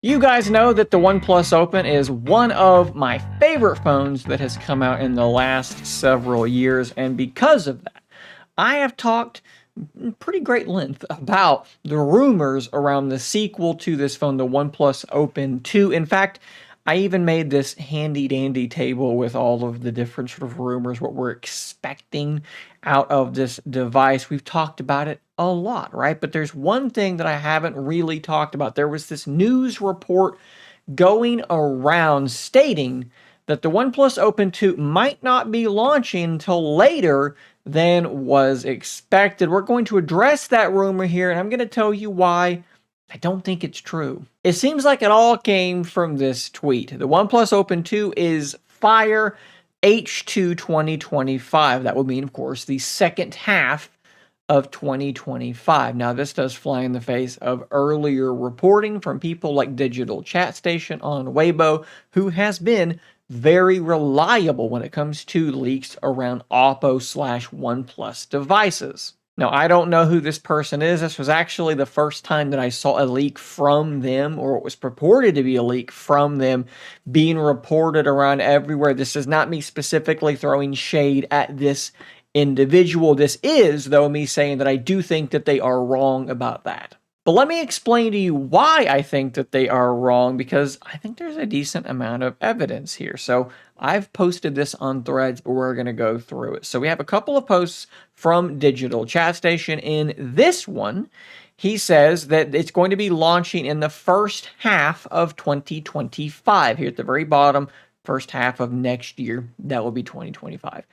You guys know that the OnePlus Open is one of my favorite phones that has come out in the last several years, and because of that, I have talked pretty great length about the rumors around the sequel to this phone, the OnePlus Open 2. In fact, I even made this handy dandy table with all of the different sort of rumors, what we're expecting out of this device. We've talked about it a lot, right? But there's one thing that I haven't really talked about. There was this news report going around stating that the OnePlus Open 2 might not be launching until later than was expected. We're going to address that rumor here, and I'm going to tell you why I don't think it's true. It seems like it all came from this tweet. The OnePlus Open 2 is fire H2 2025. That would mean, of course, the second half of 2025. Now, this does fly in the face of earlier reporting from people like Digital Chat Station on Weibo, who has been very reliable when it comes to leaks around Oppo/OnePlus devices. Now, I don't know who this person is. This was actually the first time that I saw a leak from them, or it was purported to be a leak from them, being reported around everywhere. This is not me specifically throwing shade at this individual. This is, though, me saying that I do think that they are wrong about that. But let me explain to you why I think that they are wrong, because I think there's a decent amount of evidence here. So I've posted this on Threads, but we're going to go through it. So we have a couple of posts from Digital Chat Station. In this one, he says that it's going to be launching in the first half of 2025. Here at the very bottom, first half of next year, that will be 2025.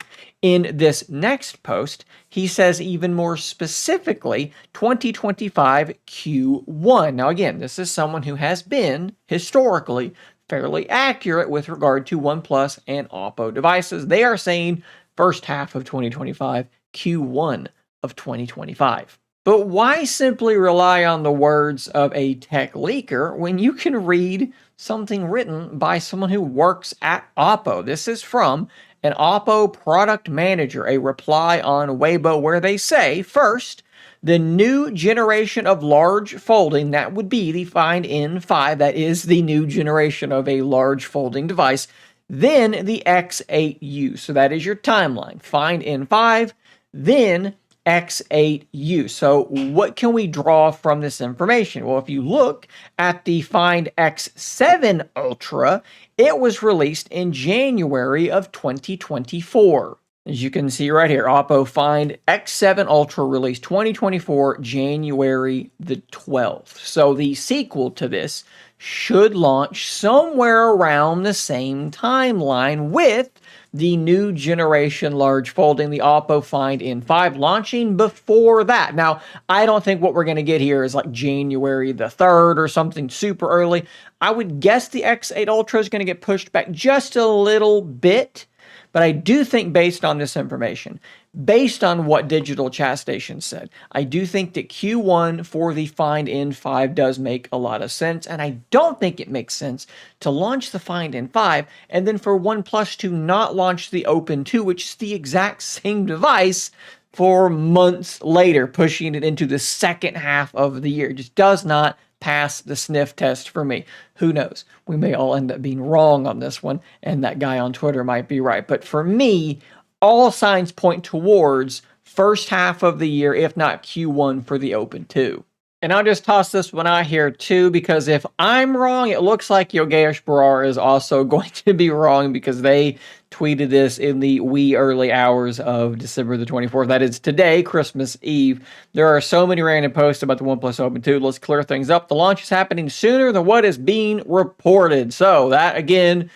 In this next post, he says even more specifically 2025 Q1. Now, again, this is someone who has been historically fairly accurate with regard to OnePlus and Oppo devices. They are saying first half of 2025, Q1 of 2025. But why simply rely on the words of a tech leaker when you can read something written by someone who works at Oppo? This is from an Oppo product manager, a reply on Weibo where they say, first, the new generation of large folding, that would be the Find N5, that is the new generation of a large folding device, then the X8U. So that is your timeline. Find N5, then X8U. So what can we draw from this information? Well, if you look at the Find X7 Ultra, it was released in January of 2024. As you can see right here, Oppo Find X7 Ultra released 2024, January the 12th. So the sequel to this should launch somewhere around the same timeline, with the new generation large folding, the Oppo Find N5, launching before that. Now, I don't think what we're going to get here is like January the 3rd or something super early. I would guess the X8 Ultra is going to get pushed back just a little bit. But I do think, based on this information, based on what Digital Chat Station said, I do think that Q1 for the Find N5 does make a lot of sense. And I don't think it makes sense to launch the Find N5 and then for OnePlus to not launch the Open 2, which is the exact same device, for months later, pushing it into the second half of the year. It just does not pass the sniff test for me. Who knows? We may all end up being wrong on this one, and that guy on Twitter might be right. But for me, all signs point towards first half of the year, if not Q1 for the Open 2. And I'll just toss this one out here too, because if I'm wrong, it looks like Yogesh Brar is also going to be wrong, because they tweeted this in the wee early hours of December the 24th. That is today, Christmas Eve. There are so many random posts about the OnePlus Open 2. Let's clear things up. The launch is happening sooner than what is being reported. So that, again,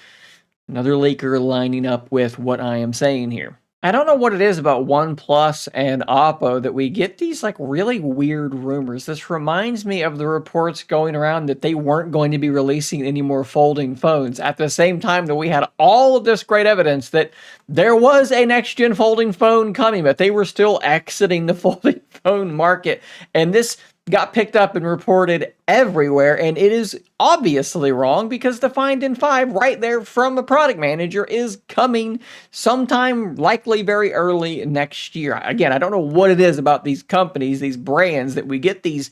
another leaker lining up with what I am saying here. I don't know what it is about OnePlus and Oppo that we get these like really weird rumors. This reminds me of the reports going around that they weren't going to be releasing any more folding phones at the same time that we had all of this great evidence that there was a next-gen folding phone coming, but they were still exiting the folding phone market. And this got picked up and reported everywhere, and it is obviously wrong, because the Find N5 right there from the product manager is coming sometime likely very early next year. Again, I don't know what it is about these companies, these brands, that we get these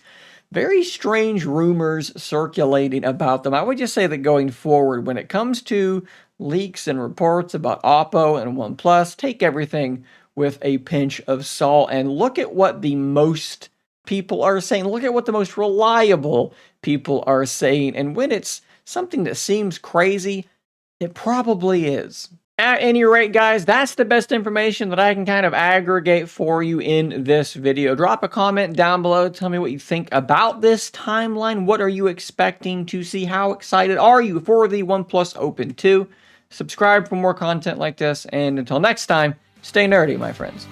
very strange rumors circulating about them. I would just say that going forward, when it comes to leaks and reports about Oppo and OnePlus, take everything with a pinch of salt and look at what the most people are saying. Look at what the most reliable people are saying. And when it's something that seems crazy, it probably is. At any rate, guys, that's the best information that I can kind of aggregate for you in this video. Drop a comment down below. Tell me what you think about this timeline. What are you expecting to see? How excited are you for the OnePlus Open 2? Subscribe for more content like this. And until next time, stay nerdy, my friends.